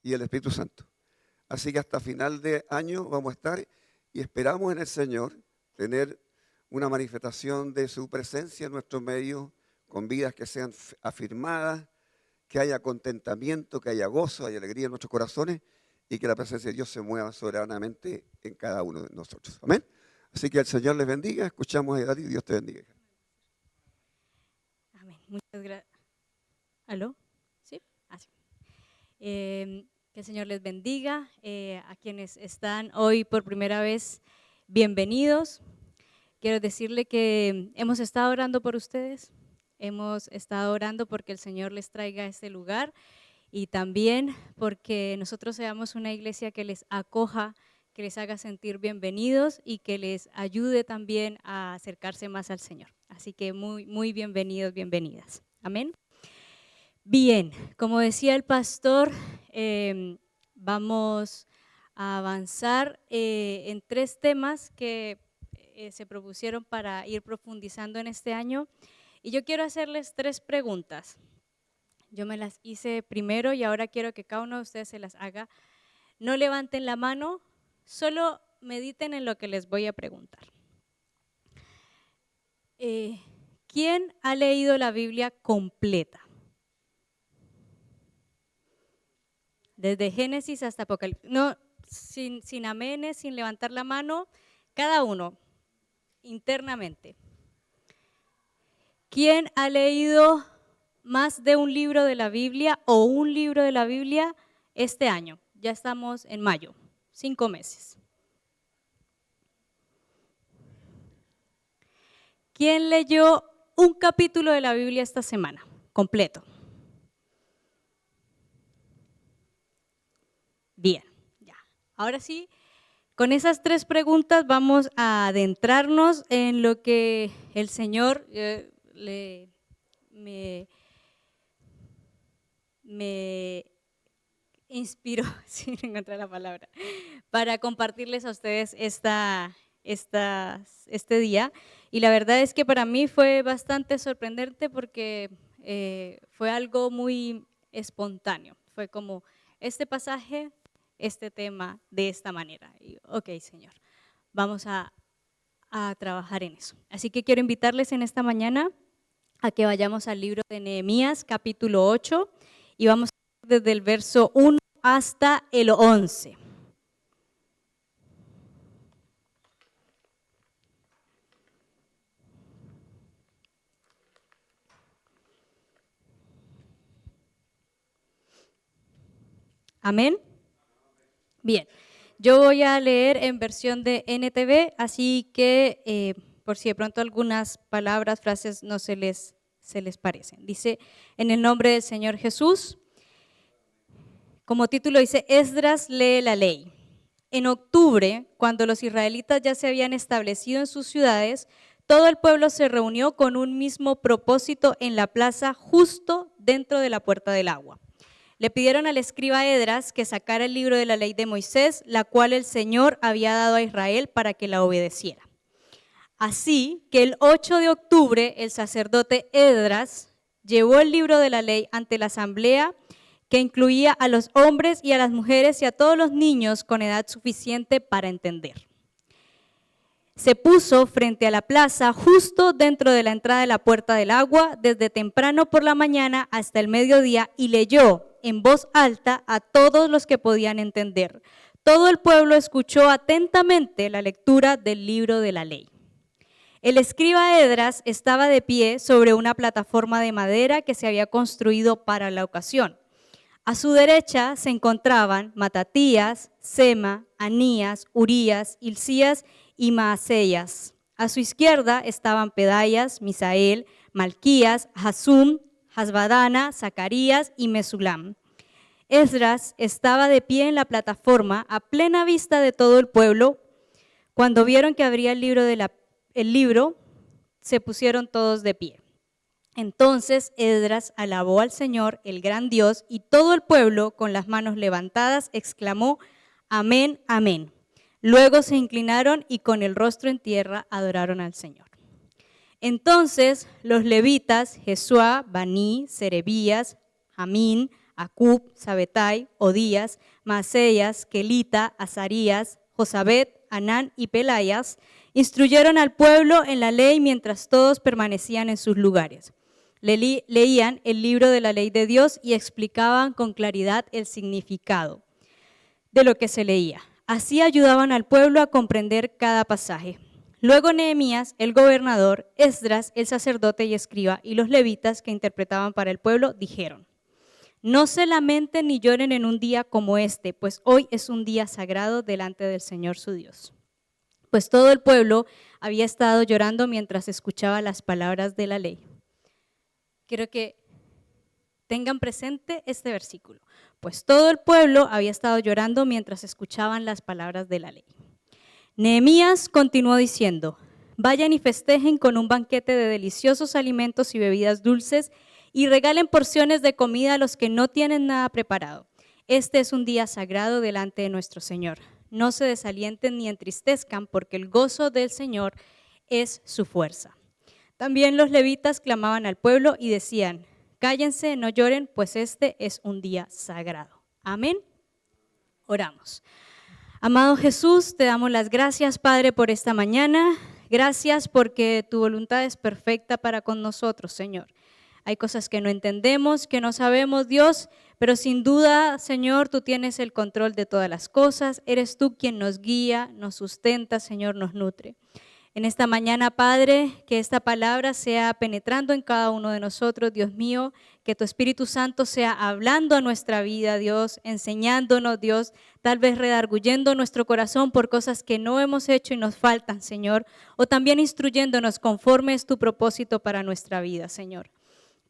y el Espíritu Santo. Así que hasta final de año vamos a estar y esperamos en el Señor tener una manifestación de su presencia en nuestros medios, con vidas que sean afirmadas, que haya contentamiento, que haya gozo, haya alegría en nuestros corazones y que la presencia de Dios se mueva soberanamente en cada uno de nosotros. Amén. Así que el Señor les bendiga. Escuchamos a Edad y Dios te bendiga. Amén. Muchas gracias. ¿Aló? ¿Sí? Sí. Que el Señor les bendiga. A quienes están hoy por primera vez, bienvenidos. Quiero decirle que hemos estado orando por ustedes. Hemos estado orando porque el Señor les traiga a este lugar y también porque nosotros seamos una iglesia que les acoja, que les haga sentir bienvenidos y que les ayude también a acercarse más al Señor. Así que muy bienvenidos, bienvenidas. Amén. Bien, como decía el pastor, vamos a avanzar en 3 temas que se propusieron para ir profundizando en este año. Y yo quiero hacerles 3 preguntas. Yo me las hice primero y ahora quiero que cada uno de ustedes se las haga. No levanten la mano, solo mediten en lo que les voy a preguntar. ¿Quién ha leído la Biblia completa? Desde Génesis hasta Apocalipsis. No, sin amenes, sin levantar la mano, cada uno, internamente. ¿Quién ha leído más de un libro de la Biblia o un libro de la Biblia este año? Ya estamos en mayo, 5 meses. ¿Quién leyó un capítulo de la Biblia esta semana, completo? Bien, ya. Ahora sí, con esas 3 preguntas vamos a adentrarnos en lo que el Señor me inspiró, sin encontrar la palabra, para compartirles a ustedes este día. Y la verdad es que para mí fue bastante sorprendente porque fue algo muy espontáneo. Fue como este pasaje, este tema de esta manera. Y, ok, Señor, vamos a trabajar en eso. Así que quiero invitarles en esta mañana a que vayamos al libro de Nehemías, capítulo 8, y vamos a leer desde el verso 1 hasta el 11. Amén. Bien, yo voy a leer en versión de NTV, así que por si de pronto algunas palabras, frases no se les parecen. Dice, en el nombre del Señor Jesús, como título dice, Esdras lee la ley. En octubre, cuando los israelitas ya se habían establecido en sus ciudades, todo el pueblo se reunió con un mismo propósito en la plaza justo dentro de la puerta del agua. Le pidieron al escriba Esdras que sacara el libro de la ley de Moisés, la cual el Señor había dado a Israel para que la obedeciera. Así que el 8 de octubre el sacerdote Esdras llevó el libro de la ley ante la asamblea, que incluía a los hombres y a las mujeres y a todos los niños con edad suficiente para entender. Se puso frente a la plaza, justo dentro de la entrada de la puerta del agua, desde temprano por la mañana hasta el mediodía, y leyó en voz alta a todos los que podían entender. Todo el pueblo escuchó atentamente la lectura del libro de la ley. El escriba Esdras estaba de pie sobre una plataforma de madera que se había construido para la ocasión. A su derecha se encontraban Matatías, Sema, Anías, Urías, Hilcías y Maasías. A su izquierda estaban Pedayas, Misael, Malquías, Hasum, Hasbadana, Zacarías y Mesulam. Esdras estaba de pie en la plataforma a plena vista de todo el pueblo. Cuando vieron que abría el libro, se pusieron todos de pie. Entonces Esdras alabó al Señor, el gran Dios, y todo el pueblo, con las manos levantadas, exclamó: Amén, amén. Luego se inclinaron y con el rostro en tierra adoraron al Señor. Entonces los levitas, Jesuá, Baní, Serebías, Jamín, Acub, Sabetai, Odías, Maaseías, Kelita, Azarías, Josabet, Anán y Pelayas, instruyeron al pueblo en la ley mientras todos permanecían en sus lugares. Leían el libro de la ley de Dios y explicaban con claridad el significado de lo que se leía. Así ayudaban al pueblo a comprender cada pasaje. Luego Nehemías, el gobernador, Esdras, el sacerdote y escriba, y los levitas que interpretaban para el pueblo, dijeron: no se lamenten ni lloren en un día como este, pues hoy es un día sagrado delante del Señor su Dios. Pues todo el pueblo había estado llorando mientras escuchaba las palabras de la ley. Quiero que tengan presente este versículo. Pues todo el pueblo había estado llorando mientras escuchaban las palabras de la ley. Nehemías continuó diciendo: vayan y festejen con un banquete de deliciosos alimentos y bebidas dulces y regalen porciones de comida a los que no tienen nada preparado. Este es un día sagrado delante de nuestro Señor. No se desalienten ni entristezcan, porque el gozo del Señor es su fuerza. También los levitas clamaban al pueblo y decían: cállense, no lloren, pues este es un día sagrado. Amén. Oramos. Amado Jesús, te damos las gracias, Padre, por esta mañana. Gracias porque tu voluntad es perfecta para con nosotros, Señor. Hay cosas que no entendemos, que no sabemos, Dios, pero sin duda, Señor, tú tienes el control de todas las cosas. Eres tú quien nos guía, nos sustenta, Señor, nos nutre. En esta mañana, Padre, que esta palabra sea penetrando en cada uno de nosotros, Dios mío, que tu Espíritu Santo sea hablando a nuestra vida, Dios, enseñándonos, Dios, tal vez redarguyendo nuestro corazón por cosas que no hemos hecho y nos faltan, Señor, o también instruyéndonos conforme es tu propósito para nuestra vida, Señor.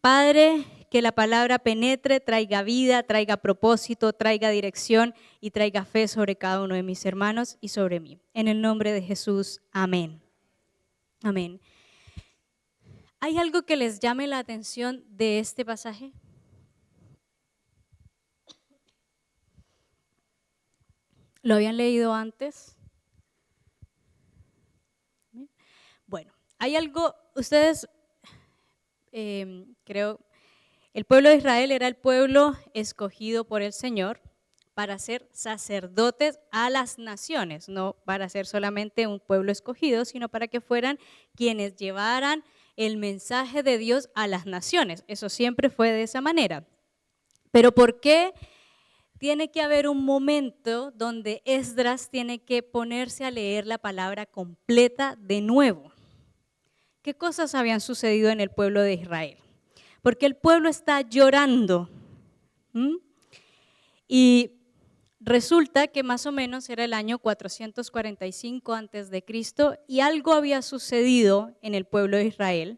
Padre, que la palabra penetre, traiga vida, traiga propósito, traiga dirección y traiga fe sobre cada uno de mis hermanos y sobre mí. En el nombre de Jesús, amén. Amén. ¿Hay algo que les llame la atención de este pasaje? ¿Lo habían leído antes? Bueno, hay algo, ustedes, creo, el pueblo de Israel era el pueblo escogido por el Señor para ser sacerdotes a las naciones, no para ser solamente un pueblo escogido, sino para que fueran quienes llevaran el mensaje de Dios a las naciones. Eso siempre fue de esa manera. Pero ¿por qué tiene que haber un momento donde Esdras tiene que ponerse a leer la palabra completa de nuevo? ¿Qué cosas habían sucedido en el pueblo de Israel? Porque el pueblo está llorando. Y resulta que más o menos era el año 445 antes de Cristo y algo había sucedido en el pueblo de Israel,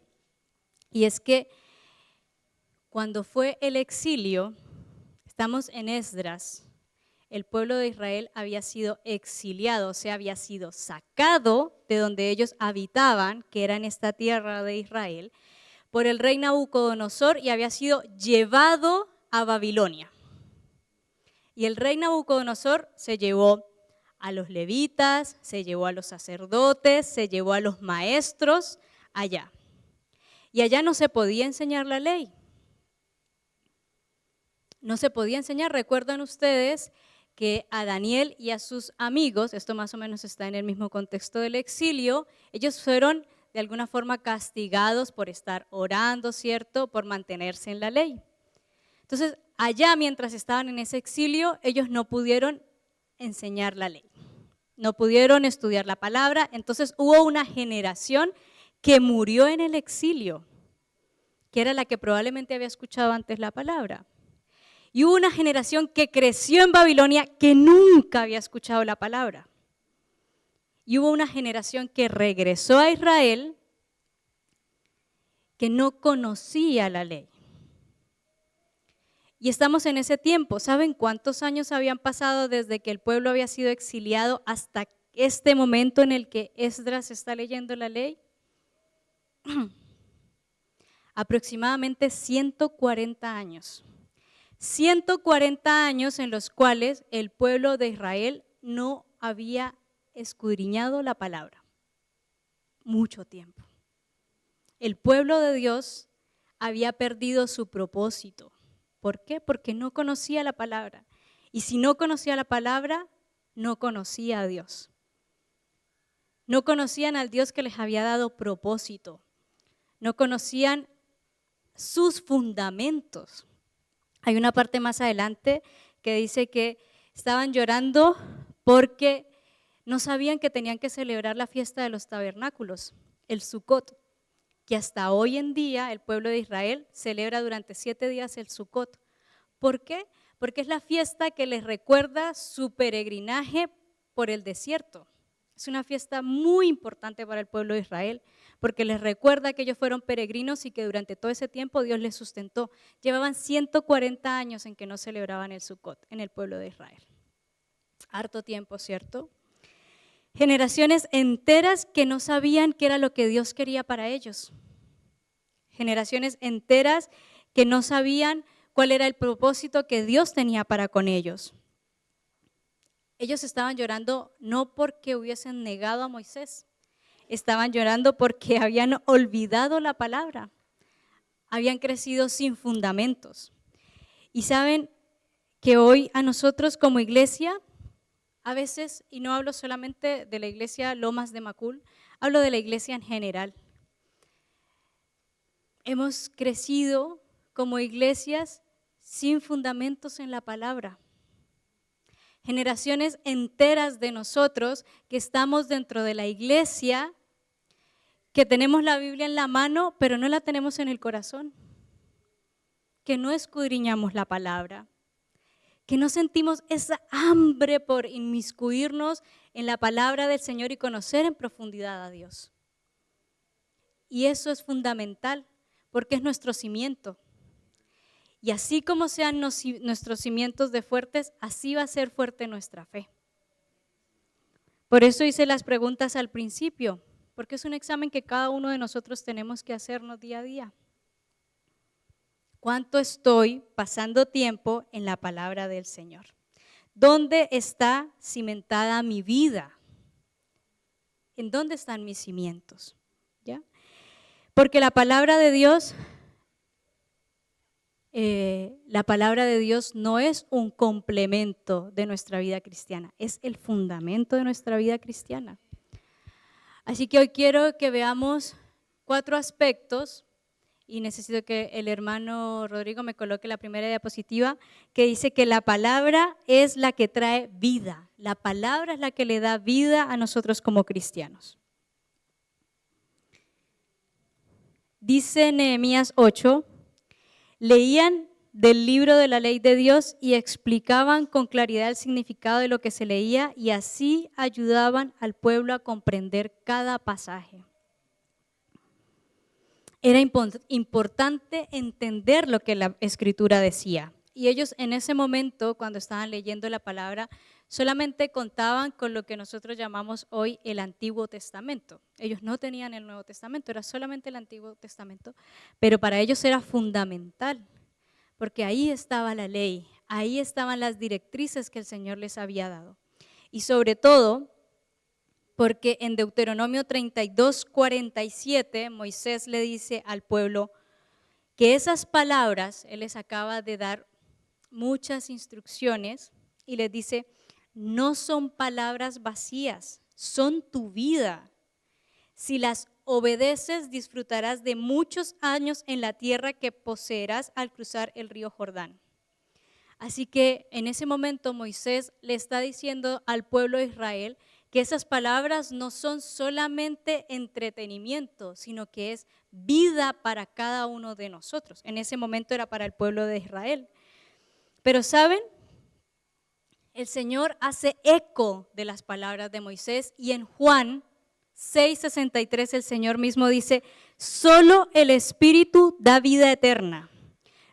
y es que cuando fue el exilio, estamos en Esdras, el pueblo de Israel había sido exiliado, o sea, había sido sacado de donde ellos habitaban, que era en esta tierra de Israel, por el rey Nabucodonosor, y había sido llevado a Babilonia. Y el rey Nabucodonosor se llevó a los levitas, se llevó a los sacerdotes, se llevó a los maestros allá. Y allá no se podía enseñar la ley. No se podía enseñar. ¿Recuerdan ustedes que a Daniel y a sus amigos, esto más o menos está en el mismo contexto del exilio, ellos fueron de alguna forma castigados por estar orando, ¿cierto?, por mantenerse en la ley? Entonces, allá mientras estaban en ese exilio, ellos no pudieron enseñar la ley, no pudieron estudiar la palabra. Entonces hubo una generación que murió en el exilio, que era la que probablemente había escuchado antes la palabra. Y hubo una generación que creció en Babilonia que nunca había escuchado la palabra. Y hubo una generación que regresó a Israel que no conocía la ley. Y estamos en ese tiempo. ¿Saben cuántos años habían pasado desde que el pueblo había sido exiliado hasta este momento en el que Esdras está leyendo la ley? Aproximadamente 140 años. 140 años en los cuales el pueblo de Israel no había escudriñado la palabra. Mucho tiempo. El pueblo de Dios había perdido su propósito. ¿Por qué? Porque no conocía la palabra. Y si no conocía la palabra, no conocía a Dios. No conocían al Dios que les había dado propósito. No conocían sus fundamentos. Hay una parte más adelante que dice que estaban llorando porque no sabían que tenían que celebrar la fiesta de los tabernáculos, el Sucot, que hasta hoy en día el pueblo de Israel celebra durante 7 días el Sucot. ¿Por qué? Porque es la fiesta que les recuerda su peregrinaje por el desierto. Es una fiesta muy importante para el pueblo de Israel, porque les recuerda que ellos fueron peregrinos y que durante todo ese tiempo Dios les sustentó. Llevaban 140 años en que no celebraban el Sucot en el pueblo de Israel. Harto tiempo, ¿cierto? Generaciones enteras que no sabían qué era lo que Dios quería para ellos. Generaciones enteras que no sabían cuál era el propósito que Dios tenía para con ellos. Ellos estaban llorando no porque hubiesen negado a Moisés, estaban llorando porque habían olvidado la palabra, habían crecido sin fundamentos. Y saben que hoy a nosotros como iglesia, a veces, y no hablo solamente de la iglesia Lomas de Macul, hablo de la iglesia en general. Hemos crecido como iglesias sin fundamentos en la palabra. Generaciones enteras de nosotros que estamos dentro de la iglesia, que tenemos la Biblia en la mano, pero no la tenemos en el corazón, que no escudriñamos la palabra, que no sentimos esa hambre por inmiscuirnos en la palabra del Señor y conocer en profundidad a Dios. Y eso es fundamental, porque es nuestro cimiento. Y así como sean nuestros cimientos de fuertes, así va a ser fuerte nuestra fe. Por eso hice las preguntas al principio, porque es un examen que cada uno de nosotros tenemos que hacernos día a día. ¿Cuánto estoy pasando tiempo en la palabra del Señor? ¿Dónde está cimentada mi vida? ¿En dónde están mis cimientos? ¿Ya? Porque la palabra de Dios no es un complemento de nuestra vida cristiana, es el fundamento de nuestra vida cristiana. Así que hoy quiero que veamos 4 aspectos y necesito que el hermano Rodrigo me coloque la primera diapositiva que dice que la palabra es la que trae vida, la palabra es la que le da vida a nosotros como cristianos. Dice Nehemías 8, leían del libro de la ley de Dios y explicaban con claridad el significado de lo que se leía y así ayudaban al pueblo a comprender cada pasaje. Era importante entender lo que la Escritura decía. Y ellos en ese momento, cuando estaban leyendo la palabra, solamente contaban con lo que nosotros llamamos hoy el Antiguo Testamento. Ellos no tenían el Nuevo Testamento, era solamente el Antiguo Testamento, pero para ellos era fundamental, porque ahí estaba la ley, ahí estaban las directrices que el Señor les había dado. Y sobre todo, porque en Deuteronomio 32:47 Moisés le dice al pueblo que esas palabras, él les acaba de dar muchas instrucciones y les dice, no son palabras vacías, son tu vida. Si las obedeces, disfrutarás de muchos años en la tierra que poseerás al cruzar el río Jordán. Así que en ese momento Moisés le está diciendo al pueblo de Israel que esas palabras no son solamente entretenimiento, sino que es vida para cada uno de nosotros. En ese momento era para el pueblo de Israel. Pero ¿saben? El Señor hace eco de las palabras de Moisés y en Juan 6:63 el Señor mismo dice, solo el Espíritu da vida eterna.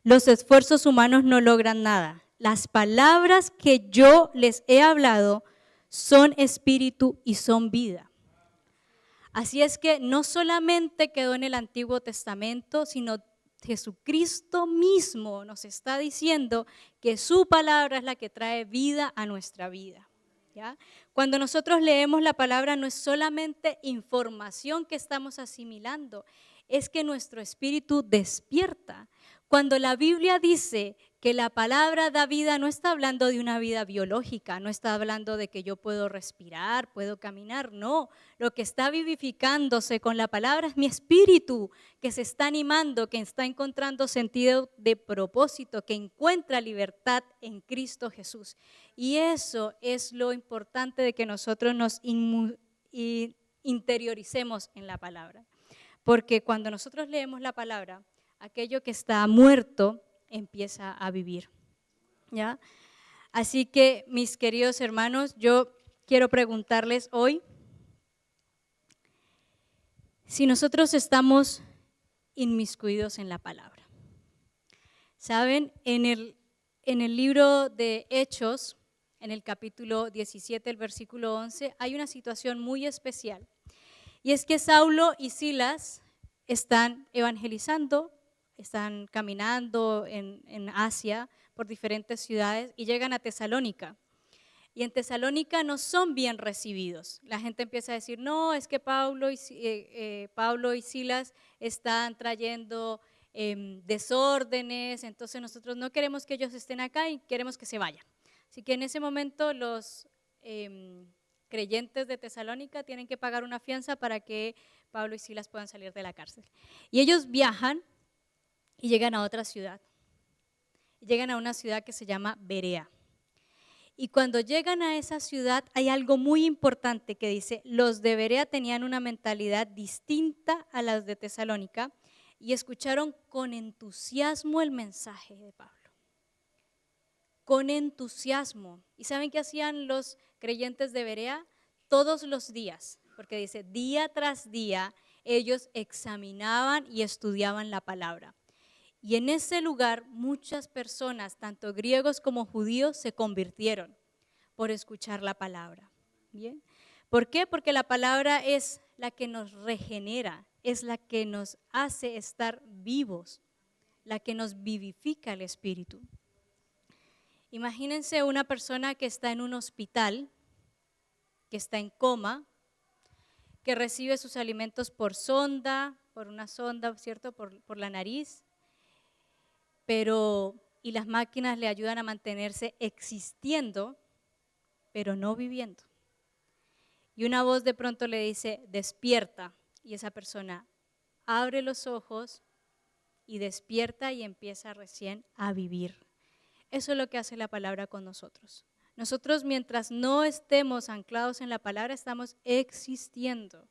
Los esfuerzos humanos no logran nada. Las palabras que yo les he hablado son espíritu y son vida. Así es que no solamente quedó en el Antiguo Testamento, sino Jesucristo mismo nos está diciendo que su palabra es la que trae vida a nuestra vida. ¿Ya? Cuando nosotros leemos la palabra no es solamente información que estamos asimilando, es que nuestro espíritu despierta. Cuando la Biblia dice que la palabra da vida no está hablando de una vida biológica, no está hablando de que yo puedo respirar, puedo caminar, no. Lo que está vivificándose con la palabra es mi espíritu, que se está animando, que está encontrando sentido de propósito, que encuentra libertad en Cristo Jesús. Y eso es lo importante de que nosotros nos interioricemos en la palabra. Porque cuando nosotros leemos la palabra, aquello que está muerto empieza a vivir, ¿ya? Así que, mis queridos hermanos, yo quiero preguntarles hoy si nosotros estamos inmiscuidos en la palabra. ¿Saben? En el libro de Hechos, en el capítulo 17, el versículo 11, hay una situación muy especial. Y es que Saulo y Silas están evangelizando, están caminando en Asia por diferentes ciudades y llegan a Tesalónica. Y en Tesalónica no son bien recibidos. La gente empieza a decir, no, es que Pablo y Silas están trayendo desórdenes, entonces nosotros no queremos que ellos estén acá y queremos que se vayan. Así que en ese momento los creyentes de Tesalónica tienen que pagar una fianza para que Pablo y Silas puedan salir de la cárcel. Y ellos viajan y llegan a otra ciudad. Llegan a una ciudad que se llama Berea. Y cuando llegan a esa ciudad hay algo muy importante que dice, los de Berea tenían una mentalidad distinta a las de Tesalónica y escucharon con entusiasmo el mensaje de Pablo. Con entusiasmo. ¿Y saben qué hacían los creyentes de Berea? Todos los días, porque dice, día tras día ellos examinaban y estudiaban la palabra. Y en ese lugar muchas personas, tanto griegos como judíos, se convirtieron por escuchar la palabra. ¿Bien? ¿Por qué? Porque la palabra es la que nos regenera, es la que nos hace estar vivos, la que nos vivifica el espíritu. Imagínense una persona que está en un hospital, que está en coma, que recibe sus alimentos por sonda, por una sonda, ¿cierto? Por la nariz, y las máquinas le ayudan a mantenerse existiendo, pero no viviendo. Y una voz de pronto le dice, despierta, y esa persona abre los ojos y despierta y empieza recién a vivir. Eso es lo que hace la palabra con nosotros. Nosotros mientras no estemos anclados en la palabra estamos existiendo.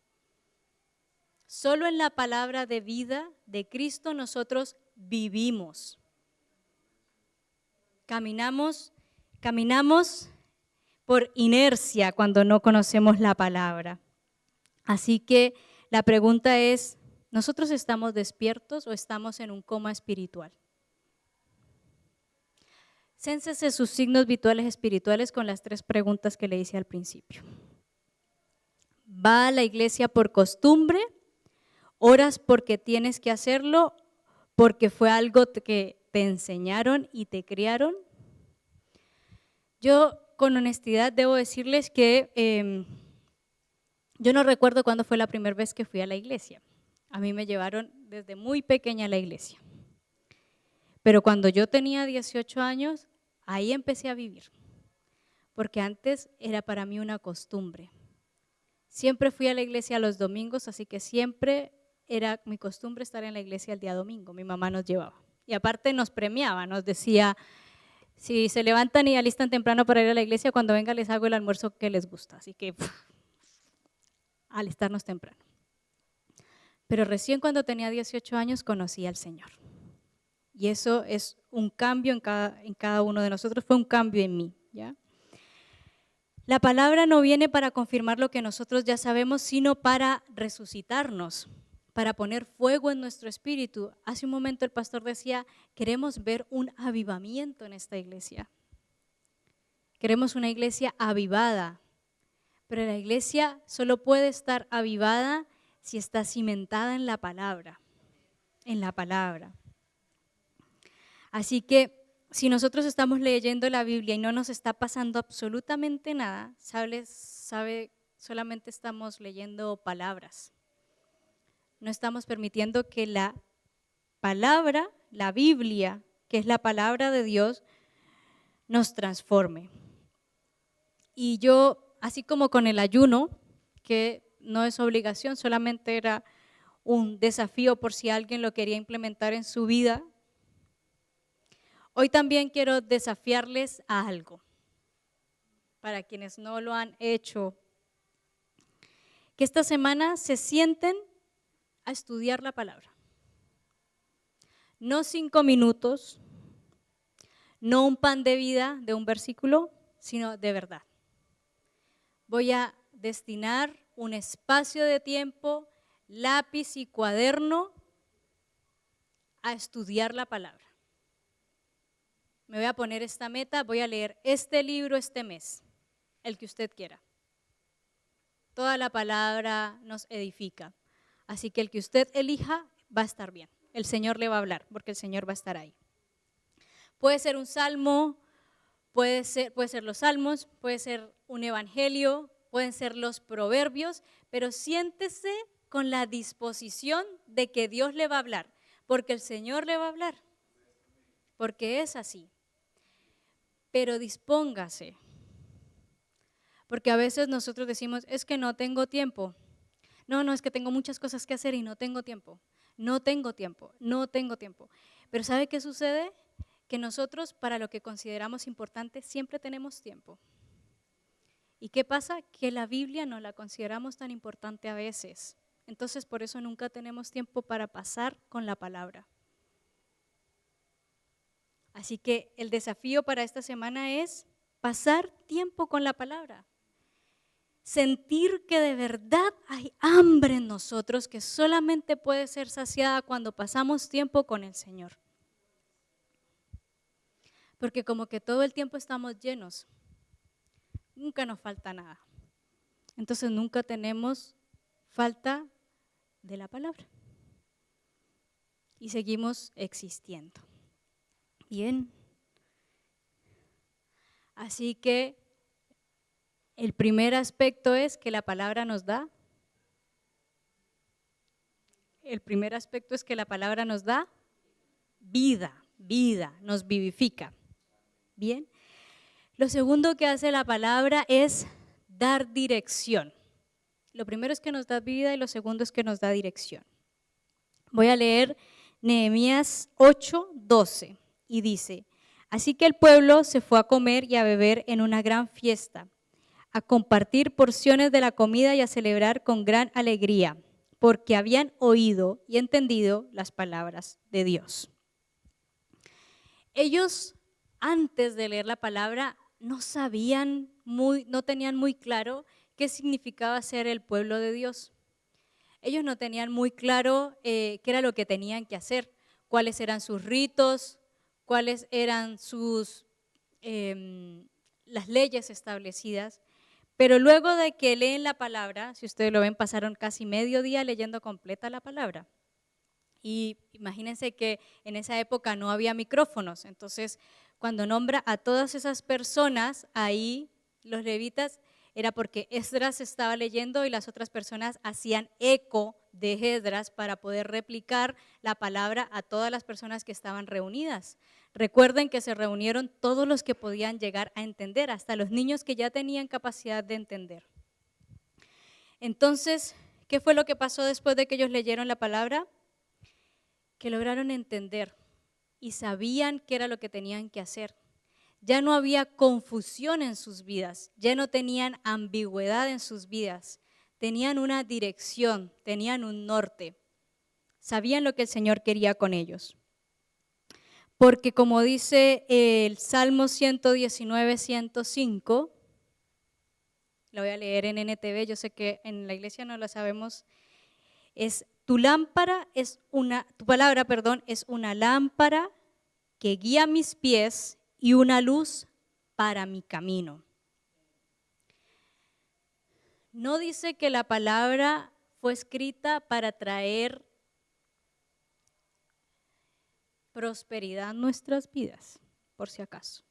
Solo en la palabra de vida de Cristo nosotros vivimos. Caminamos por inercia cuando no conocemos la palabra. Así que la pregunta es, ¿nosotros estamos despiertos o estamos en un coma espiritual? Cénsese sus signos vitales espirituales con las 3 preguntas que le hice al principio. ¿Va a la iglesia por costumbre? ¿Oras porque tienes que hacerlo? ¿Porque fue algo que te enseñaron y te criaron? Yo con honestidad debo decirles que yo no recuerdo cuándo fue la primera vez que fui a la iglesia. A mí me llevaron desde muy pequeña a la iglesia. Pero cuando yo tenía 18 años, ahí empecé a vivir, porque antes era para mí una costumbre. Siempre fui a la iglesia los domingos, así que siempre era mi costumbre estar en la iglesia el día domingo. Mi mamá nos llevaba. Y aparte nos premiaba, nos decía, si se levantan y alistan temprano para ir a la iglesia, cuando venga les hago el almuerzo que les gusta. Así que alistarnos temprano. Pero recién cuando tenía 18 años conocí al Señor. Y eso es un cambio en cada uno de nosotros, fue un cambio en mí, ¿ya? La palabra no viene para confirmar lo que nosotros ya sabemos, sino para resucitarnos, para poner fuego en nuestro espíritu. Hace un momento el pastor decía, queremos ver un avivamiento en esta iglesia. Queremos una iglesia avivada, pero la iglesia solo puede estar avivada si está cimentada en la palabra, en la palabra. Así que si nosotros estamos leyendo la Biblia y no nos está pasando absolutamente nada, solamente estamos leyendo palabras. No estamos permitiendo que la palabra, la Biblia, que es la palabra de Dios, nos transforme. Y yo, así como con el ayuno, que no es obligación, solamente era un desafío por si alguien lo quería implementar en su vida, hoy también quiero desafiarles a algo, para quienes no lo han hecho, que esta semana se sienten a estudiar la palabra. No 5 minutos, no un pan de vida de un versículo, sino de verdad. Voy a destinar un espacio de tiempo, lápiz y cuaderno, a estudiar la palabra. Me voy a poner esta meta, voy a leer este libro este mes, el que usted quiera. Toda la palabra nos edifica, así que el que usted elija va a estar bien. El Señor le va a hablar, porque el Señor va a estar ahí. Puede ser un salmo, puede ser los salmos, puede ser un evangelio, pueden ser los proverbios, pero siéntese con la disposición de que Dios le va a hablar, porque el Señor le va a hablar, porque es así. Pero dispóngase, porque a veces nosotros decimos, es que no tengo tiempo. No, es que tengo muchas cosas que hacer y no tengo tiempo. No tengo tiempo. Pero ¿sabe qué sucede? Que nosotros para lo que consideramos importante siempre tenemos tiempo. ¿Y qué pasa? Que la Biblia no la consideramos tan importante a veces. Entonces por eso nunca tenemos tiempo para pasar con la palabra. Así que el desafío para esta semana es pasar tiempo con la palabra. Sentir que de verdad hay hambre en nosotros que solamente puede ser saciada cuando pasamos tiempo con el Señor. Porque como que todo el tiempo estamos llenos, nunca nos falta nada. Entonces nunca tenemos falta de la palabra. Y seguimos existiendo. Bien. Así que el primer aspecto es que la palabra nos da. El primer aspecto es que la palabra nos da vida, nos vivifica. Bien. Lo segundo que hace la palabra es dar dirección. Lo primero es que nos da vida y lo segundo es que nos da dirección. Voy a leer Nehemías 8:12 y dice: así que el pueblo se fue a comer y a beber en una gran fiesta, a compartir porciones de la comida y a celebrar con gran alegría, porque habían oído y entendido las palabras de Dios. Ellos, antes de leer la palabra, no tenían muy claro qué significaba ser el pueblo de Dios. Ellos no tenían muy claro qué era lo que tenían que hacer, cuáles eran sus ritos, cuáles eran las leyes establecidas. Pero luego de que leen la palabra, si ustedes lo ven, pasaron casi medio día leyendo completa la palabra. Y imagínense que en esa época no había micrófonos, entonces cuando nombra a todas esas personas, ahí los levitas, era porque Esdras estaba leyendo y las otras personas hacían eco de Esdras para poder replicar la palabra a todas las personas que estaban reunidas. Recuerden que se reunieron todos los que podían llegar a entender, hasta los niños que ya tenían capacidad de entender. Entonces, ¿qué fue lo que pasó después de que ellos leyeron la palabra? Que lograron entender y sabían qué era lo que tenían que hacer. Ya no había confusión en sus vidas, ya no tenían ambigüedad en sus vidas, tenían una dirección, tenían un norte, sabían lo que el Señor quería con ellos. Porque como dice el Salmo 119, 105, lo voy a leer en NTV, yo sé que en la iglesia no lo sabemos, es tu palabra es una lámpara que guía mis pies y una luz para mi camino. No dice que la palabra fue escrita para traer prosperidad a nuestras vidas, por si acaso.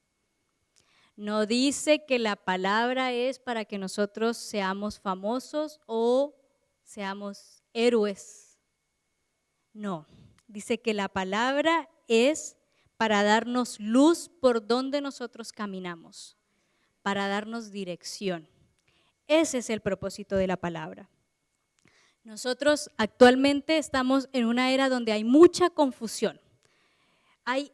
No dice que la palabra es para que nosotros seamos famosos o seamos héroes. No, dice que la palabra es para darnos luz por donde nosotros caminamos, para darnos dirección. Ese es el propósito de la palabra. Nosotros actualmente estamos en una era donde hay mucha confusión. Hay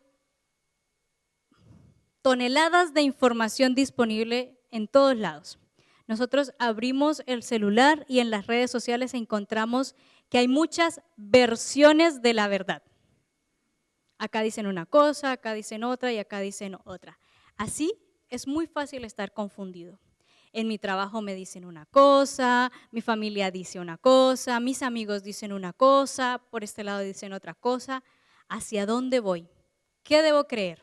toneladas de información disponible en todos lados. Nosotros abrimos el celular y en las redes sociales encontramos que hay muchas versiones de la verdad. Acá dicen una cosa, acá dicen otra y acá dicen otra. Así es muy fácil estar confundido. En mi trabajo me dicen una cosa, mi familia dice una cosa, mis amigos dicen una cosa, por este lado dicen otra cosa. ¿Hacia dónde voy? ¿Qué debo creer?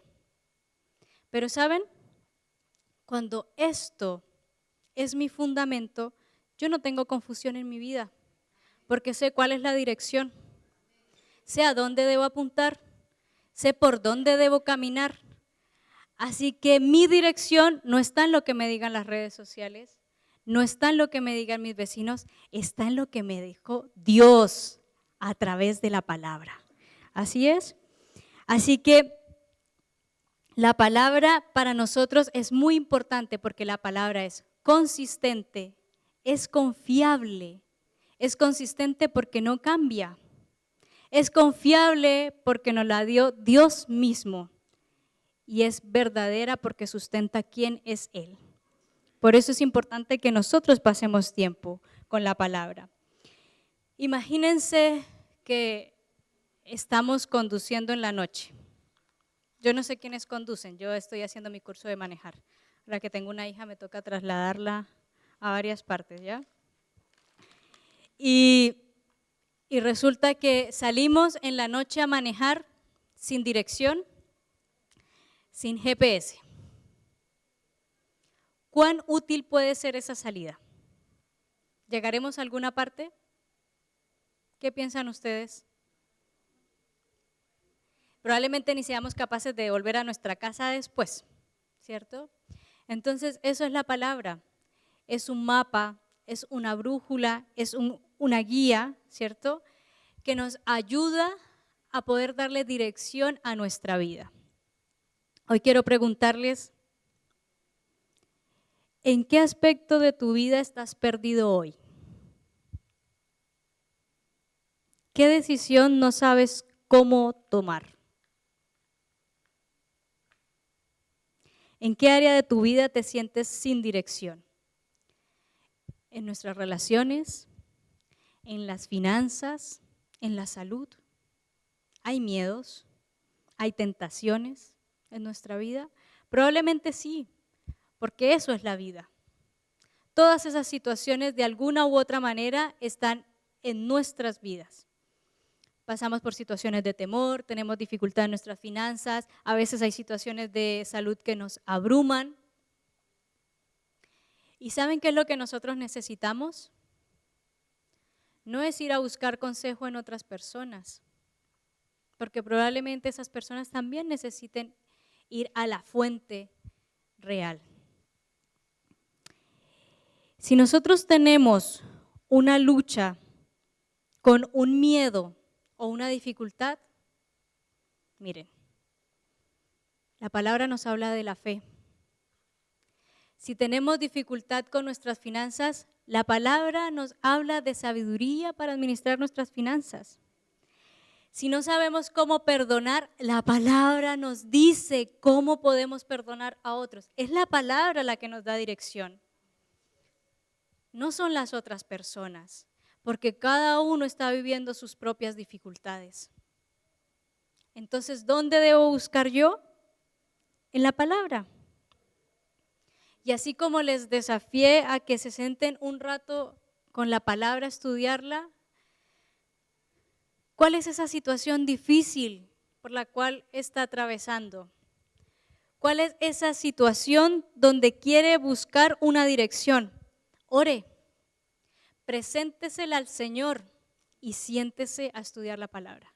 Pero ¿saben? Cuando esto es mi fundamento, yo no tengo confusión en mi vida, porque sé cuál es la dirección, sé a dónde debo apuntar, sé por dónde debo caminar. Así que mi dirección no está en lo que me digan las redes sociales, no está en lo que me digan mis vecinos, está en lo que me dijo Dios a través de la palabra. Así es. Así que la palabra para nosotros es muy importante porque la palabra es consistente, es confiable, es consistente porque no cambia, es confiable porque nos la dio Dios mismo y es verdadera porque sustenta quién es Él. Por eso es importante que nosotros pasemos tiempo con la palabra. Imagínense que estamos conduciendo en la noche. Yo no sé quiénes conducen, yo estoy haciendo mi curso de manejar. Ahora que tengo una hija me toca trasladarla a varias partes, ¿ya? Y resulta que salimos en la noche a manejar sin dirección, sin GPS. ¿Cuán útil puede ser esa salida? ¿Llegaremos a alguna parte? ¿Qué piensan ustedes? Probablemente ni seamos capaces de volver a nuestra casa después, ¿cierto? Entonces, eso es la palabra. Es un mapa, es una brújula, es una guía, ¿cierto? Que nos ayuda a poder darle dirección a nuestra vida. Hoy quiero preguntarles, ¿en qué aspecto de tu vida estás perdido hoy? ¿Qué decisión no sabes cómo tomar? ¿En qué área de tu vida te sientes sin dirección? ¿En nuestras relaciones? ¿En las finanzas? ¿En la salud? ¿Hay miedos? ¿Hay tentaciones en nuestra vida? Probablemente sí, porque eso es la vida. Todas esas situaciones de alguna u otra manera están en nuestras vidas. Pasamos por situaciones de temor, tenemos dificultad en nuestras finanzas, a veces hay situaciones de salud que nos abruman. ¿Y saben qué es lo que nosotros necesitamos? No es ir a buscar consejo en otras personas, porque probablemente esas personas también necesiten ir a la fuente real. Si nosotros tenemos una lucha con un miedo o una dificultad, miren, la palabra nos habla de la fe. Si tenemos dificultad con nuestras finanzas, la palabra nos habla de sabiduría para administrar nuestras finanzas. Si no sabemos cómo perdonar, la palabra nos dice cómo podemos perdonar a otros. Es la palabra la que nos da dirección. No son las otras personas, porque cada uno está viviendo sus propias dificultades. Entonces, ¿dónde debo buscar yo? En la palabra. Y así como les desafié a que se sienten un rato con la palabra a estudiarla, ¿cuál es esa situación difícil por la cual está atravesando? ¿Cuál es esa situación donde quiere buscar una dirección? Ore, preséntesela al Señor y siéntese a estudiar la palabra.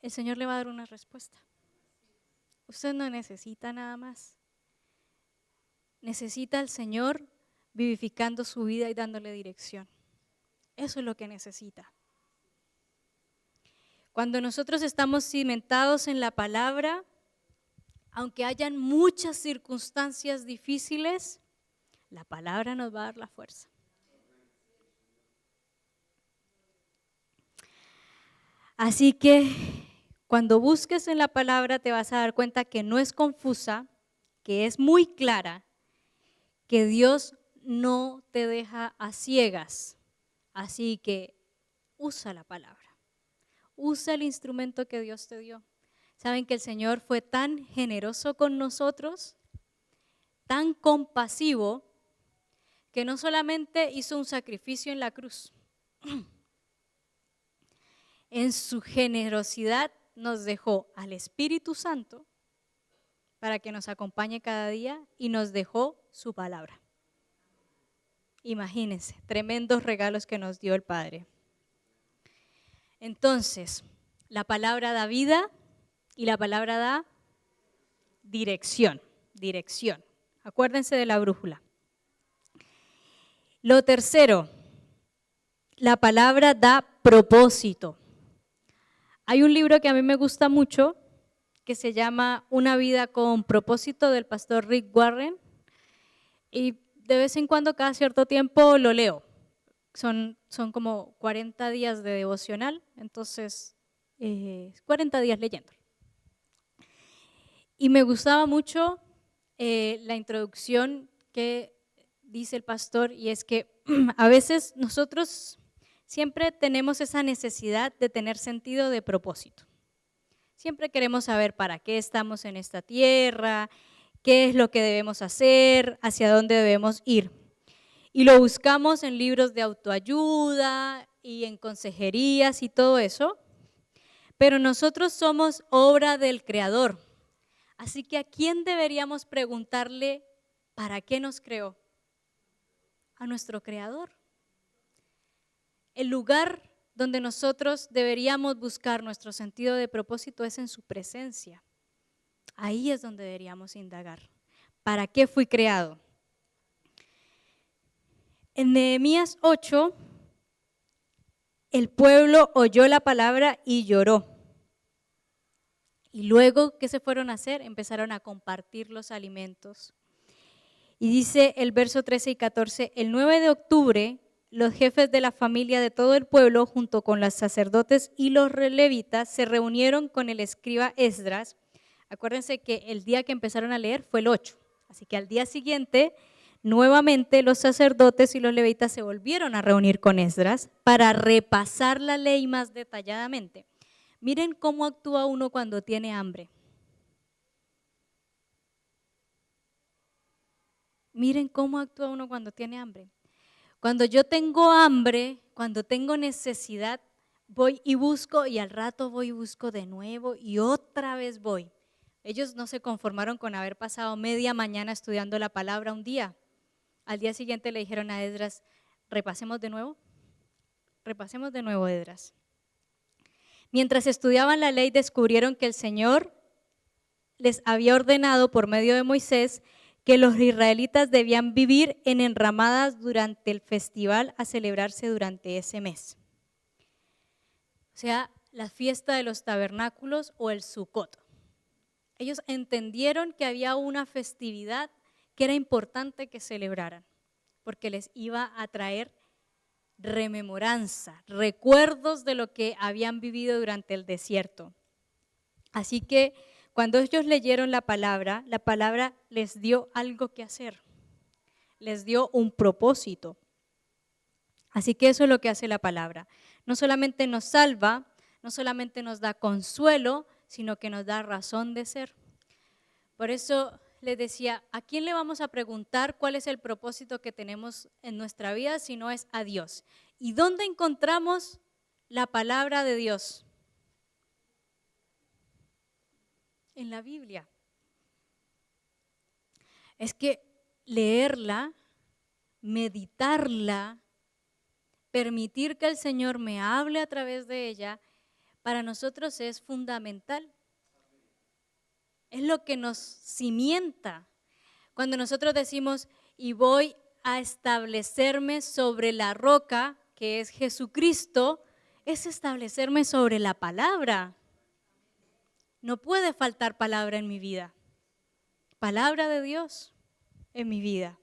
El Señor le va a dar una respuesta. Usted no necesita nada más. Necesita al Señor vivificando su vida y dándole dirección. Eso es lo que necesita. Cuando nosotros estamos cimentados en la palabra, Aunque hayan muchas circunstancias difíciles, la palabra nos va a dar la fuerza. Así que cuando busques en la palabra te vas a dar cuenta que no es confusa, que es muy clara, que Dios no te deja a ciegas. Así que usa la palabra, usa el instrumento que Dios te dio. Saben que el Señor fue tan generoso con nosotros, tan compasivo, que no solamente hizo un sacrificio en la cruz, en su generosidad nos dejó al Espíritu Santo para que nos acompañe cada día y nos dejó su palabra. Imagínense, tremendos regalos que nos dio el Padre. Entonces, la palabra da vida y la palabra da dirección. Acuérdense de la brújula. Lo tercero, la palabra da propósito. Hay un libro que a mí me gusta mucho que se llama Una vida con propósito, del pastor Rick Warren, y de vez en cuando, cada cierto tiempo, lo leo. Son como 40 días de devocional, entonces 40 días leyendo. Y me gustaba mucho la introducción que dice el pastor, y es que a veces nosotros siempre tenemos esa necesidad de tener sentido de propósito. Siempre queremos saber para qué estamos en esta tierra, qué es lo que debemos hacer, hacia dónde debemos ir. Y lo buscamos en libros de autoayuda y en consejerías y todo eso, pero nosotros somos obra del Creador. Así que ¿a quién deberíamos preguntarle para qué nos creó? A nuestro Creador. El lugar donde nosotros deberíamos buscar nuestro sentido de propósito es en su presencia. Ahí es donde deberíamos indagar. ¿Para qué fui creado? En Nehemías 8, el pueblo oyó la palabra y lloró. Y luego, ¿qué se fueron a hacer? Empezaron a compartir los alimentos. Y dice el verso 13 y 14, el 9 de octubre, los jefes de la familia de todo el pueblo, junto con los sacerdotes y los levitas, se reunieron con el escriba Esdras. Acuérdense que el día que empezaron a leer fue el 8, así que al día siguiente, nuevamente los sacerdotes y los levitas se volvieron a reunir con Esdras para repasar la ley más detalladamente. Miren cómo actúa uno cuando tiene hambre. Miren cómo actúa uno cuando tiene hambre. Cuando yo tengo hambre, cuando tengo necesidad, voy y busco, y al rato voy y busco de nuevo y otra vez voy. Ellos no se conformaron con haber pasado media mañana estudiando la palabra un día. Al día siguiente le dijeron a Esdras, repasemos de nuevo, Esdras. Mientras estudiaban la ley, descubrieron que el Señor les había ordenado por medio de Moisés que los israelitas debían vivir en enramadas durante el festival a celebrarse durante ese mes. O sea, la fiesta de los tabernáculos o el Sucot. Ellos entendieron que había una festividad que era importante que celebraran, porque les iba a traer rememoranza, recuerdos de lo que habían vivido durante el desierto. Así que cuando ellos leyeron la palabra les dio algo que hacer, les dio un propósito. Así que eso es lo que hace la palabra. No solamente nos salva, no solamente nos da consuelo, sino que nos da razón de ser. Por eso les decía, ¿a quién le vamos a preguntar cuál es el propósito que tenemos en nuestra vida si no es a Dios? ¿Y dónde encontramos la palabra de Dios? En la Biblia. Es que leerla, meditarla, permitir que el Señor me hable a través de ella, para nosotros es fundamental. Es lo que nos cimienta. Cuando nosotros decimos, y voy a establecerme sobre la roca, que es Jesucristo, es establecerme sobre la palabra. No puede faltar palabra en mi vida. palabra de Dios en mi vida.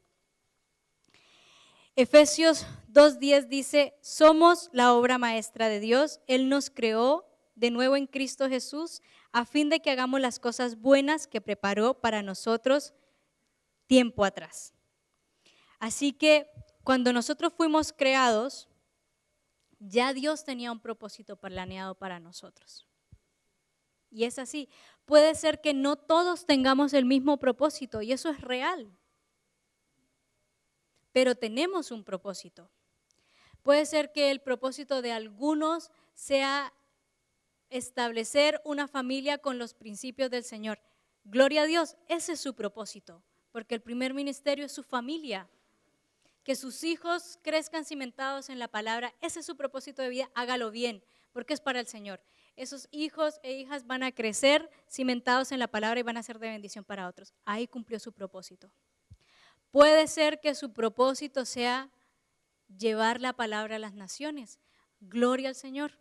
Efesios 2:10 dice, somos la obra maestra de Dios. Él nos creó de nuevo en Cristo Jesús a fin de que hagamos las cosas buenas que preparó para nosotros tiempo atrás. Así que cuando nosotros fuimos creados, ya Dios tenía un propósito planeado para nosotros. Y es así. Puede ser que no todos tengamos el mismo propósito y eso es real. Pero tenemos un propósito. Puede ser que el propósito de algunos sea establecer una familia con los principios del Señor. Gloria a Dios, ese es su propósito, porque el primer ministerio es su familia. Que sus hijos crezcan cimentados en la palabra, ese es su propósito de vida, hágalo bien, porque es para el Señor. Esos hijos e hijas van a crecer cimentados en la palabra y van a ser de bendición para otros. Ahí cumplió su propósito. Puede ser que su propósito sea llevar la palabra a las naciones. Gloria al Señor.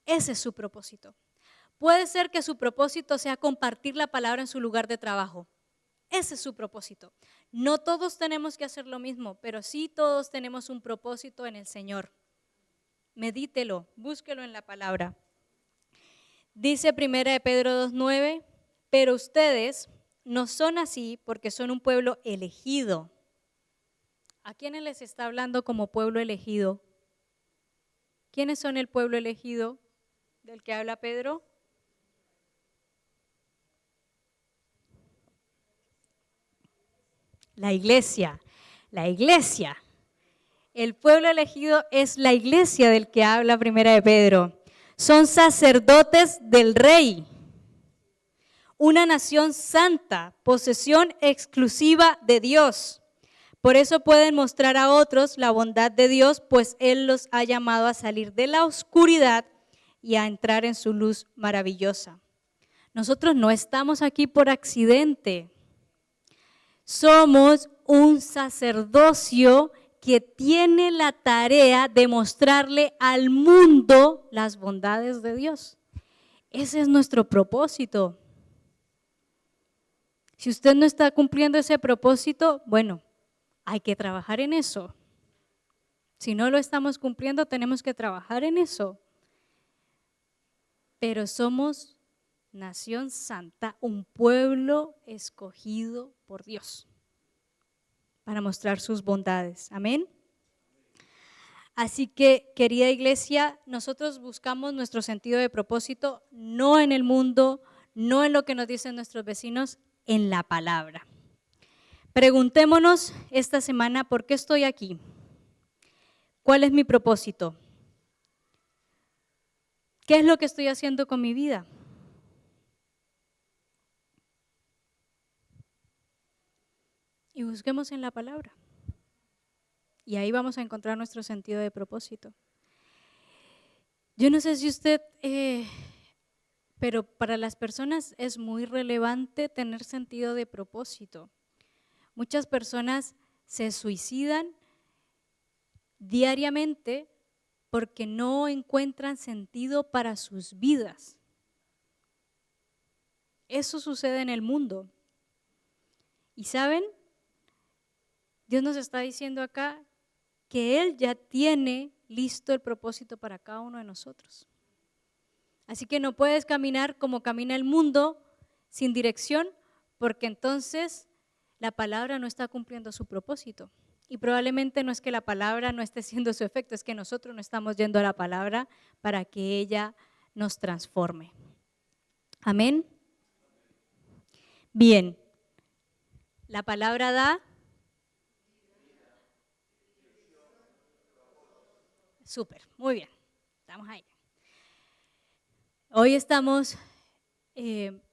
Ese es su propósito. Puede ser que su propósito sea compartir la palabra en su lugar de trabajo. Ese es su propósito. No todos tenemos que hacer lo mismo, pero sí todos tenemos un propósito en el Señor. Medítelo, búsquelo en la palabra. Dice 1 Pedro 2:9, pero ustedes no son así porque son un pueblo elegido. ¿A quiénes les está hablando como pueblo elegido? ¿Quiénes son el pueblo elegido del que habla Pedro? La iglesia. El pueblo elegido es la iglesia del que habla 1 de Pedro. Son sacerdotes del rey. Una nación santa, posesión exclusiva de Dios. Por eso pueden mostrar a otros la bondad de Dios, pues Él los ha llamado a salir de la oscuridad y a entrar en su luz maravillosa. Nosotros no estamos aquí por accidente. Somos un sacerdocio que tiene la tarea de mostrarle al mundo las bondades de Dios. Ese es nuestro propósito. Si usted no está cumpliendo ese propósito, bueno, hay que trabajar en eso. Si no lo estamos cumpliendo, tenemos que trabajar en eso. Pero somos nación santa, un pueblo escogido por Dios para mostrar sus bondades. Amén. Así que, querida iglesia, nosotros buscamos nuestro sentido de propósito no en el mundo, no en lo que nos dicen nuestros vecinos, en la palabra. Preguntémonos esta semana, ¿por qué estoy aquí? ¿Cuál es mi propósito? ¿Qué es lo que estoy haciendo con mi vida? Y busquemos en la palabra. Y ahí vamos a encontrar nuestro sentido de propósito. Yo no sé si usted, pero para las personas es muy relevante tener sentido de propósito. Muchas personas se suicidan diariamente porque no encuentran sentido para sus vidas. Eso sucede en el mundo. ¿Y saben? Dios nos está diciendo acá que Él ya tiene listo el propósito para cada uno de nosotros. Así que no puedes caminar como camina el mundo sin dirección, porque entonces la palabra no está cumpliendo su propósito. Y probablemente no es que la palabra no esté haciendo su efecto, es que nosotros no estamos yendo a la palabra para que ella nos transforme. Amén. Bien, la palabra da. Súper, muy bien, estamos ahí. Hoy estamos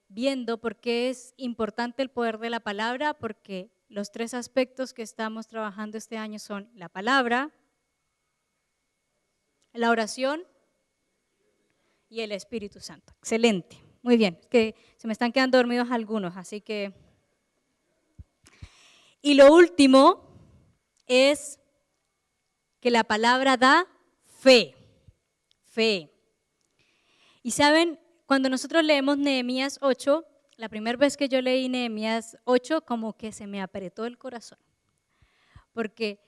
viendo por qué es importante el poder de la palabra, porque los 3 aspectos que estamos trabajando este año son la palabra, la oración y el Espíritu Santo. Excelente, muy bien, que se me están quedando dormidos algunos, así que… Y lo último es que la palabra da fe. Y saben, cuando nosotros leemos Nehemías 8, la primera vez que yo leí Nehemías 8, como que se me apretó el corazón, porque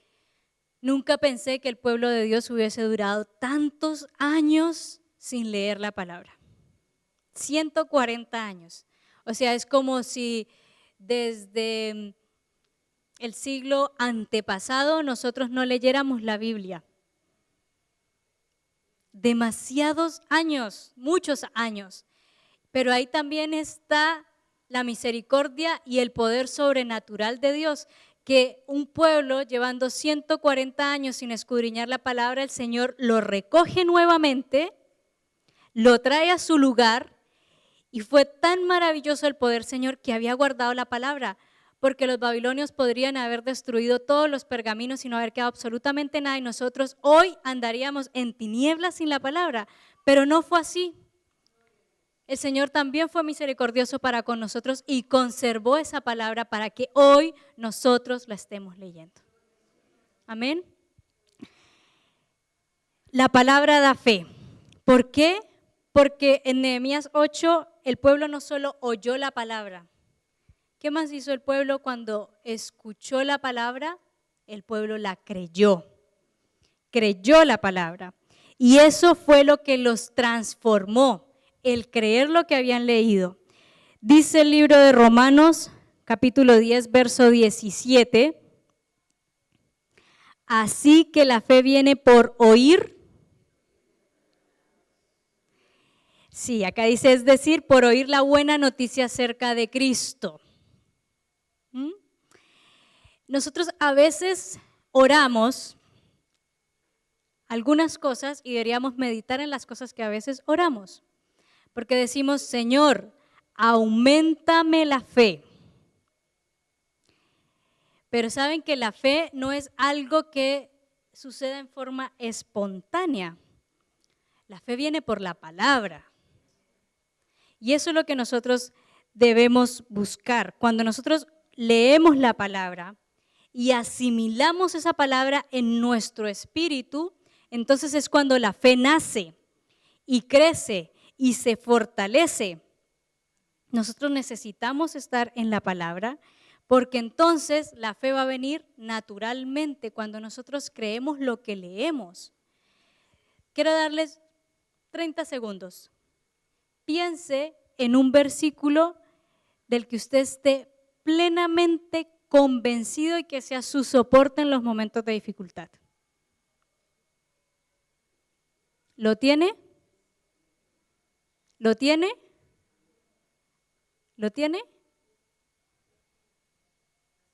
nunca pensé que el pueblo de Dios hubiese durado tantos años sin leer la palabra. 140 años. O sea, es como si desde el siglo antepasado nosotros no leyéramos la Biblia. Demasiados años, muchos años. Pero ahí también está la misericordia y el poder sobrenatural de Dios, que un pueblo llevando 140 años sin escudriñar la palabra, el Señor lo recoge nuevamente, lo trae a su lugar, y fue tan maravilloso el poder, Señor, que había guardado la palabra, porque los babilonios podrían haber destruido todos los pergaminos y no haber quedado absolutamente nada, y nosotros hoy andaríamos en tinieblas sin la palabra, pero no fue así. El Señor también fue misericordioso para con nosotros y conservó esa palabra para que hoy nosotros la estemos leyendo. Amén. La palabra da fe. ¿Por qué? Porque en Nehemías 8 el pueblo no solo oyó la palabra. ¿Qué más hizo el pueblo cuando escuchó la palabra? El pueblo la creyó. Creyó la palabra. Y eso fue lo que los transformó, el creer lo que habían leído. Dice el libro de Romanos, capítulo 10, verso 17. Así que la fe viene por oír. Sí, acá dice, es decir, por oír la buena noticia acerca de Cristo. Nosotros a veces oramos algunas cosas y deberíamos meditar en las cosas que a veces oramos. Porque decimos, Señor, auméntame la fe. Pero saben que la fe no es algo que suceda en forma espontánea. La fe viene por la palabra. Y eso es lo que nosotros debemos buscar. Cuando nosotros leemos la palabra y asimilamos esa palabra en nuestro espíritu, entonces es cuando la fe nace y crece y se fortalece. Nosotros necesitamos estar en la palabra porque entonces la fe va a venir naturalmente cuando nosotros creemos lo que leemos. Quiero darles 30 segundos. Piense en un versículo del que usted esté plenamente convencido y que sea su soporte en los momentos de dificultad. ¿Lo tiene? ¿Lo tiene? ¿Lo tiene?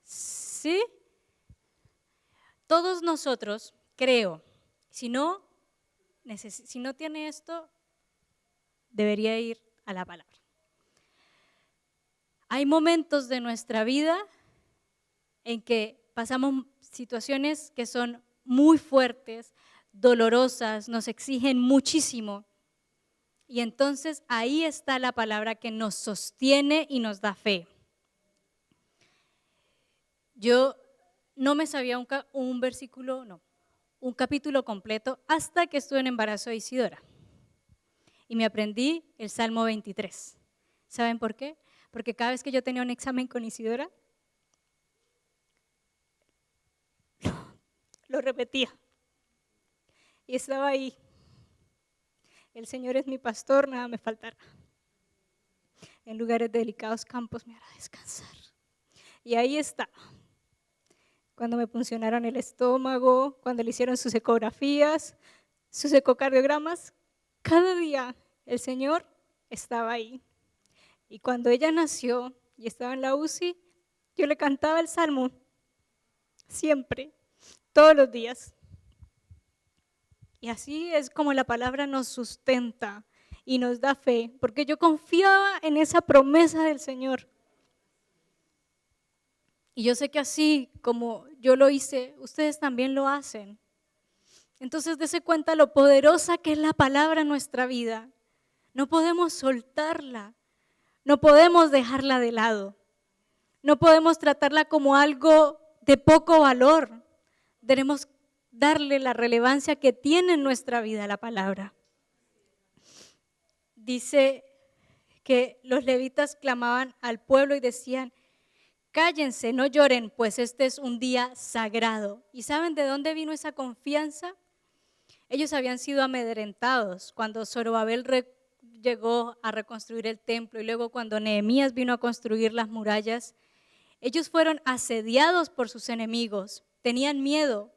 ¿Sí? Todos nosotros, creo, si no tiene esto, debería ir a la palabra. Hay momentos de nuestra vida en que pasamos situaciones que son muy fuertes, dolorosas, nos exigen muchísimo. Y entonces ahí está la palabra que nos sostiene y nos da fe. Yo no me sabía un versículo, no, un capítulo completo hasta que estuve en embarazo de Isidora. Y me aprendí el Salmo 23. ¿Saben por qué? Porque cada vez que yo tenía un examen con Isidora, lo repetía. Y estaba ahí. El Señor es mi pastor, nada me faltará. En lugares delicados campos me hará descansar. Y ahí está. Cuando me puncionaron el estómago, cuando le hicieron sus ecografías, sus ecocardiogramas, cada día el Señor estaba ahí. Y cuando ella nació y estaba en la UCI, yo le cantaba el Salmo, siempre, todos los días. Y así es como la palabra nos sustenta y nos da fe, porque yo confiaba en esa promesa del Señor. Y yo sé que así como yo lo hice, ustedes también lo hacen. Entonces dése cuenta lo poderosa que es la palabra en nuestra vida. No podemos soltarla, no podemos dejarla de lado, no podemos tratarla como algo de poco valor. Debemos darle la relevancia que tiene en nuestra vida la palabra. Dice que los levitas clamaban al pueblo y decían: cállense, no lloren, pues este es un día sagrado. ¿Y saben de dónde vino esa confianza? Ellos habían sido amedrentados cuando Zorobabel llegó a reconstruir el templo y luego cuando Nehemías vino a construir las murallas. Ellos fueron asediados por sus enemigos, tenían miedo,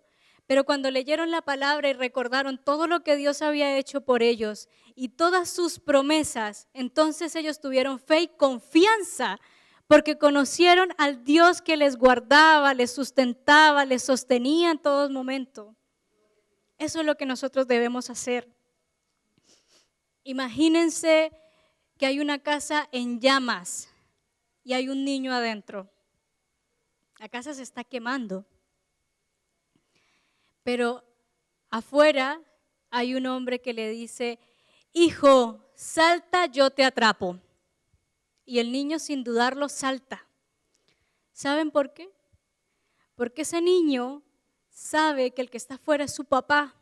pero cuando leyeron la palabra y recordaron todo lo que Dios había hecho por ellos y todas sus promesas, entonces ellos tuvieron fe y confianza porque conocieron al Dios que les guardaba, les sustentaba, les sostenía en todo momento. Eso es lo que nosotros debemos hacer. Imagínense que hay una casa en llamas y hay un niño adentro. La casa se está quemando, pero afuera hay un hombre que le dice: hijo, salta, yo te atrapo. Y el niño sin dudarlo salta. ¿Saben por qué? Porque ese niño sabe que el que está afuera es su papá,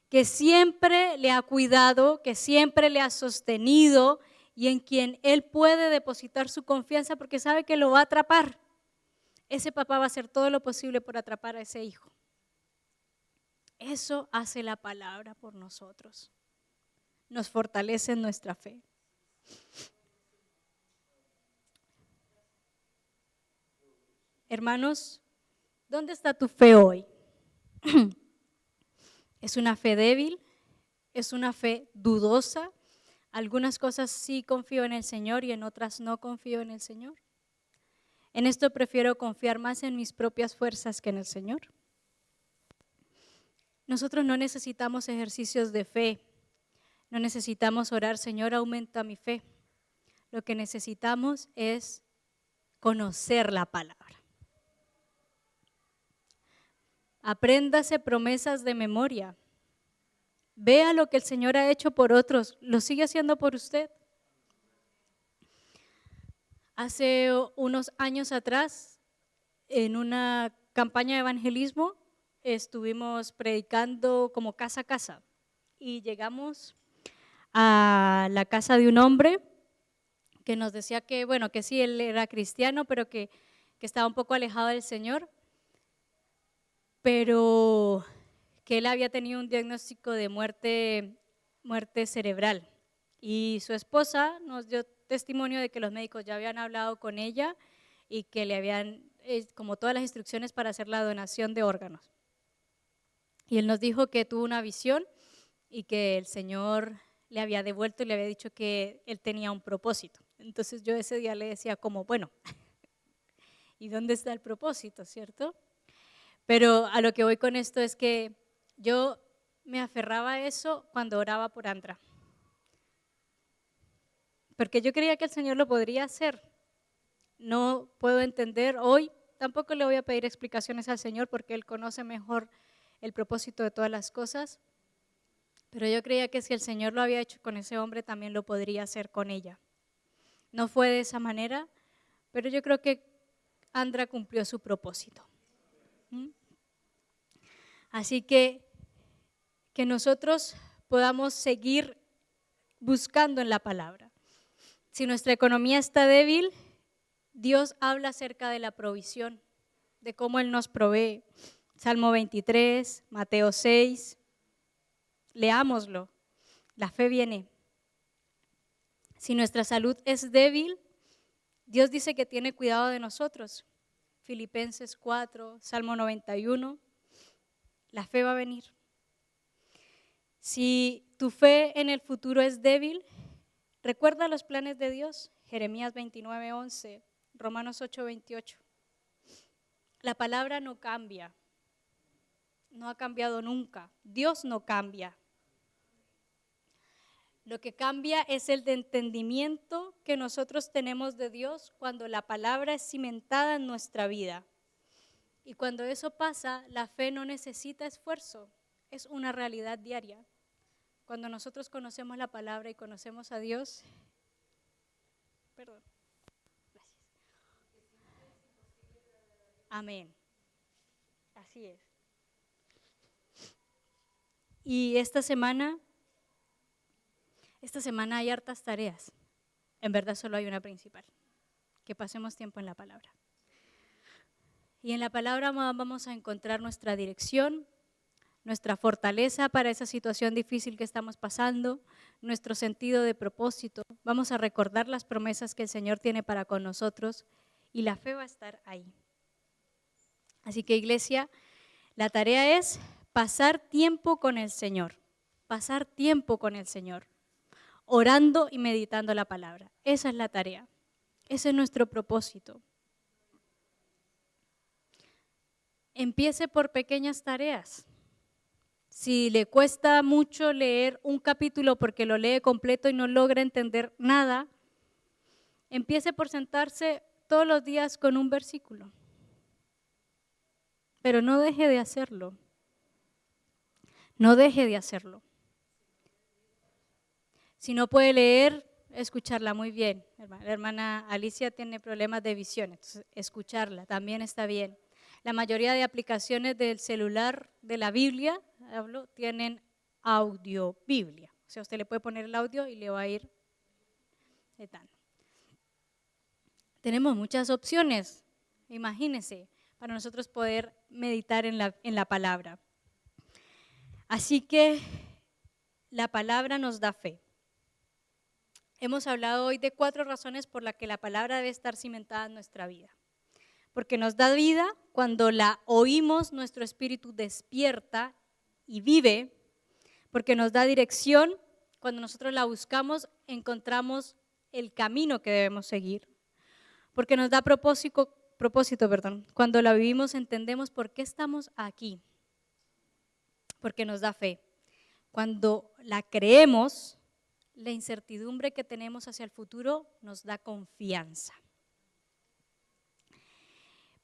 que siempre le ha cuidado, que siempre le ha sostenido y en quien él puede depositar su confianza porque sabe que lo va a atrapar. Ese papá va a hacer todo lo posible por atrapar a ese hijo. Eso hace la palabra por nosotros. Nos fortalece en nuestra fe. Hermanos, ¿dónde está tu fe hoy? ¿Es una fe débil? ¿Es una fe dudosa? Algunas cosas sí confío en el Señor y en otras no confío en el Señor. En esto prefiero confiar más en mis propias fuerzas que en el Señor. Nosotros no necesitamos ejercicios de fe, no necesitamos orar: Señor, aumenta mi fe. Lo que necesitamos es conocer la palabra. Apréndase promesas de memoria. Vea lo que el Señor ha hecho por otros, lo sigue haciendo por usted. Hace unos años atrás, en una campaña de evangelismo, estuvimos predicando como casa a casa y llegamos a la casa de un hombre que nos decía que, bueno, que sí, él era cristiano, pero que estaba un poco alejado del Señor, pero que él había tenido un diagnóstico de muerte cerebral. Y su esposa nos dio testimonio de que los médicos ya habían hablado con ella y que le habían, como todas las instrucciones para hacer la donación de órganos. Y él nos dijo que tuvo una visión y que el Señor le había devuelto y le había dicho que él tenía un propósito. Entonces yo ese día le decía como, bueno, ¿y dónde está el propósito, cierto? Pero a lo que voy con esto es que yo me aferraba a eso cuando oraba por Andra. Porque yo creía que el Señor lo podría hacer. No puedo entender hoy, tampoco le voy a pedir explicaciones al Señor porque Él conoce mejor el propósito de todas las cosas. Pero yo creía que si el Señor lo había hecho con ese hombre, también lo podría hacer con ella. No fue de esa manera, pero yo creo que Andra cumplió su propósito. Así que nosotros podamos seguir buscando en la palabra. Si nuestra economía está débil, Dios habla acerca de la provisión, de cómo Él nos provee. Salmo 23, Mateo 6, leámoslo, la fe viene. Si nuestra salud es débil, Dios dice que tiene cuidado de nosotros. Filipenses 4, Salmo 91, la fe va a venir. Si tu fe en el futuro es débil, recuerda los planes de Dios. Jeremías 29, 11, Romanos 8, 28. La palabra no cambia, no ha cambiado nunca. Dios no cambia. Lo que cambia es el de entendimiento que nosotros tenemos de Dios cuando la palabra es cimentada en nuestra vida. Y cuando eso pasa, la fe no necesita esfuerzo, es una realidad diaria. Cuando nosotros conocemos la palabra y conocemos a Dios, gracias. Amén. Así es. Y esta semana hay hartas tareas. En verdad solo hay una principal, que pasemos tiempo en la palabra. Y en la palabra vamos a encontrar nuestra dirección, nuestra fortaleza para esa situación difícil que estamos pasando, nuestro sentido de propósito. Vamos a recordar las promesas que el Señor tiene para con nosotros y la fe va a estar ahí. Así que, iglesia, la tarea es pasar tiempo con el Señor, pasar tiempo con el Señor, orando y meditando la palabra. Esa es la tarea, ese es nuestro propósito. Empiece por pequeñas tareas. Si le cuesta mucho leer un capítulo porque lo lee completo y no logra entender nada, empiece por sentarse todos los días con un versículo. Pero no deje de hacerlo. No deje de hacerlo. Si no puede leer, escucharla muy bien. La hermana Alicia tiene problemas de visión, entonces escucharla también está bien. La mayoría de aplicaciones del celular de la Biblia, tienen audio Biblia. O sea, usted le puede poner el audio y le va a ir etano. Tenemos muchas opciones, imagínense, para nosotros poder meditar en la palabra. Así que la palabra nos da fe. Hemos hablado hoy de 4 razones por las que la palabra debe estar cimentada en nuestra vida. Porque nos da vida, cuando la oímos, nuestro espíritu despierta y vive. Porque nos da dirección, cuando nosotros la buscamos, encontramos el camino que debemos seguir. Porque nos da propósito, cuando la vivimos entendemos por qué estamos aquí. Porque nos da fe. Cuando la creemos, la incertidumbre que tenemos hacia el futuro nos da confianza.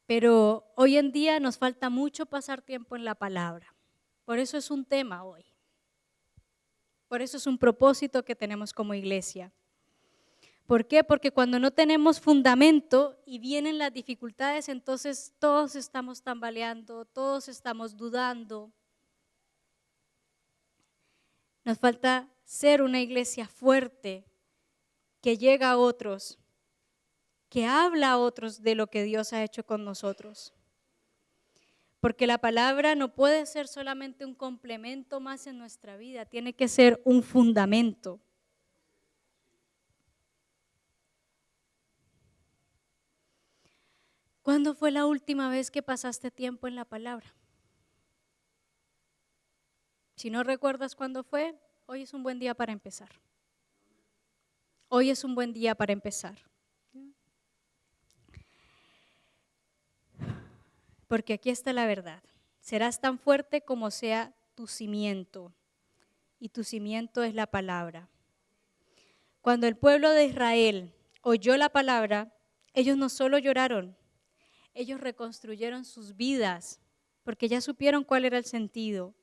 Pero hoy en día nos falta mucho pasar tiempo en la palabra. Por eso es un tema hoy. Por eso es un propósito que tenemos como iglesia. ¿Por qué? Porque cuando no tenemos fundamento y vienen las dificultades, entonces todos estamos tambaleando, todos estamos dudando. Nos falta ser una iglesia fuerte que llega a otros, que habla a otros de lo que Dios ha hecho con nosotros. Porque la palabra no puede ser solamente un complemento más en nuestra vida, tiene que ser un fundamento. ¿Cuándo fue la última vez que pasaste tiempo en la palabra? Si no recuerdas cuándo fue, hoy es un buen día para empezar. Hoy es un buen día para empezar. Porque aquí está la verdad. Serás tan fuerte como sea tu cimiento. Y tu cimiento es la palabra. Cuando el pueblo de Israel oyó la palabra, ellos no solo lloraron, ellos reconstruyeron sus vidas, porque ya supieron cuál era el sentido.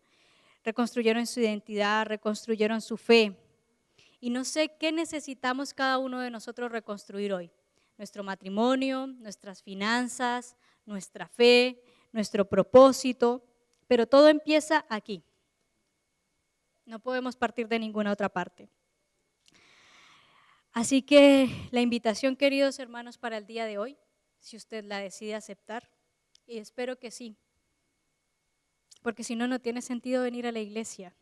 Reconstruyeron su identidad, reconstruyeron su fe. Y no sé qué necesitamos cada uno de nosotros reconstruir hoy. Nuestro matrimonio, nuestras finanzas, nuestra fe, nuestro propósito, pero todo empieza aquí. No podemos partir de ninguna otra parte. Así que la invitación, queridos hermanos, para el día de hoy, si usted la decide aceptar, y espero que sí, porque si no, no tiene sentido venir a la iglesia.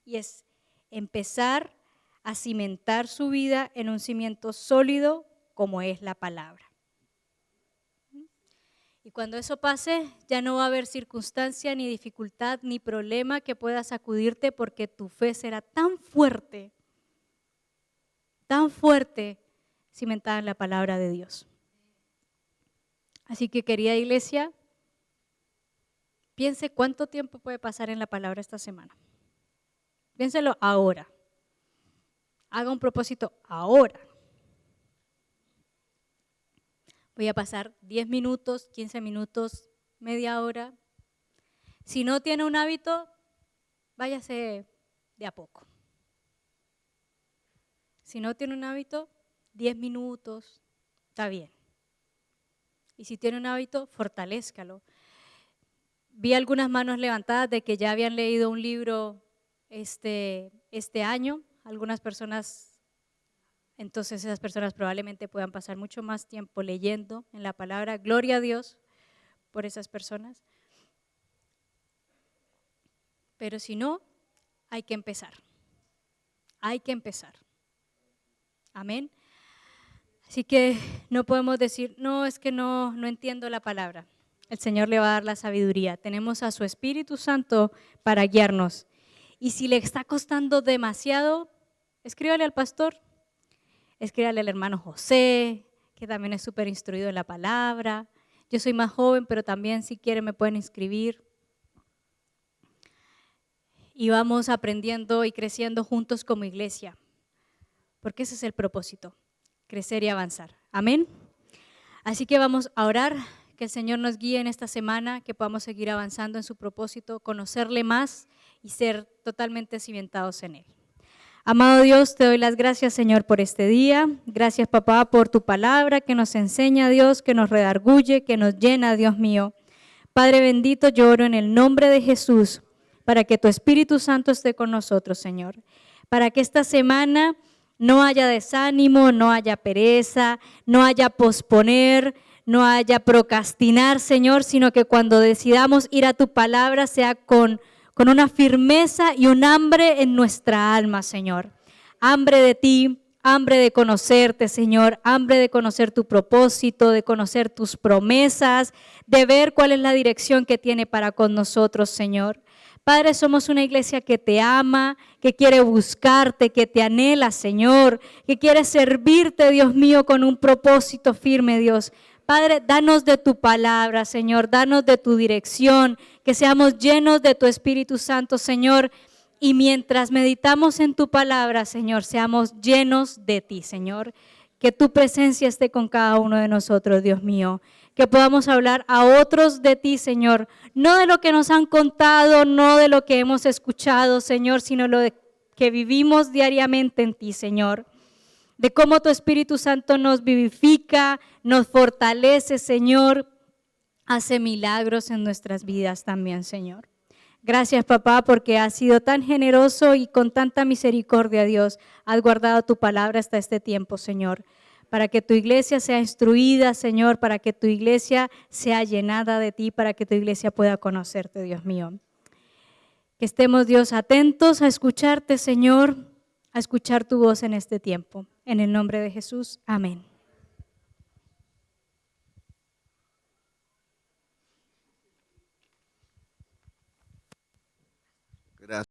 Y es empezar a cimentar su vida en un cimiento sólido como es la palabra. Y cuando eso pase, ya no va a haber circunstancia, ni dificultad, ni problema que pueda sacudirte, porque tu fe será tan fuerte, cimentada en la palabra de Dios. Así que, querida iglesia, piense cuánto tiempo puede pasar en la palabra esta semana. Piénselo ahora. Haga un propósito ahora. Voy a pasar 10 minutos, 15 minutos, media hora. Si no tiene un hábito, váyase de a poco. Si no tiene un hábito, 10 minutos, está bien. Y si tiene un hábito, fortalézcalo. Vi algunas manos levantadas de que ya habían leído un libro este año. algunas personas, entonces esas personas probablemente puedan pasar mucho más tiempo leyendo en la palabra. Gloria a Dios por esas personas. Pero si no, hay que empezar. Hay que empezar. Amén. Así que no podemos decir, no, es que no entiendo la palabra. El Señor le va a dar la sabiduría. Tenemos a su Espíritu Santo para guiarnos. Y si le está costando demasiado, escríbale al pastor, escríbale al hermano José, que también es súper instruido en la palabra. Yo soy más joven, pero también si quieren me pueden inscribir. Y vamos aprendiendo y creciendo juntos como iglesia, porque ese es el propósito, crecer y avanzar. Amén. Así que vamos a orar, que el Señor nos guíe en esta semana, que podamos seguir avanzando en su propósito, conocerle más y ser totalmente cimentados en Él. Amado Dios, te doy las gracias, Señor, por este día. Gracias, papá, por tu palabra que nos enseña, Dios, que nos redarguye, que nos llena, Dios mío. Padre bendito, yo oro en el nombre de Jesús para que tu Espíritu Santo esté con nosotros, Señor. Para que esta semana no haya desánimo, no haya pereza, no haya posponer, no haya procrastinar, Señor, sino que cuando decidamos ir a tu palabra sea con una firmeza y un hambre en nuestra alma, Señor. Hambre de ti, hambre de conocerte, Señor, hambre de conocer tu propósito, de conocer tus promesas, de ver cuál es la dirección que tiene para con nosotros, Señor. Padre, somos una iglesia que te ama, que quiere buscarte, que te anhela, Señor, que quiere servirte, Dios mío, con un propósito firme, Dios. Padre, danos de tu palabra, Señor, danos de tu dirección, que seamos llenos de tu Espíritu Santo, Señor, y mientras meditamos en tu palabra, Señor, seamos llenos de ti, Señor. Que tu presencia esté con cada uno de nosotros, Dios mío. Que podamos hablar a otros de ti, Señor. No de lo que nos han contado, no de lo que hemos escuchado, Señor, sino lo que vivimos diariamente en ti, Señor. De cómo tu Espíritu Santo nos vivifica, nos fortalece, Señor. Hace milagros en nuestras vidas también, Señor. Gracias, papá, porque has sido tan generoso y con tanta misericordia, Dios, has guardado tu palabra hasta este tiempo, Señor, para que tu iglesia sea instruida, Señor, para que tu iglesia sea llenada de ti, para que tu iglesia pueda conocerte, Dios mío. Que estemos, Dios, atentos a escucharte, Señor, a escuchar tu voz en este tiempo. En el nombre de Jesús, amén.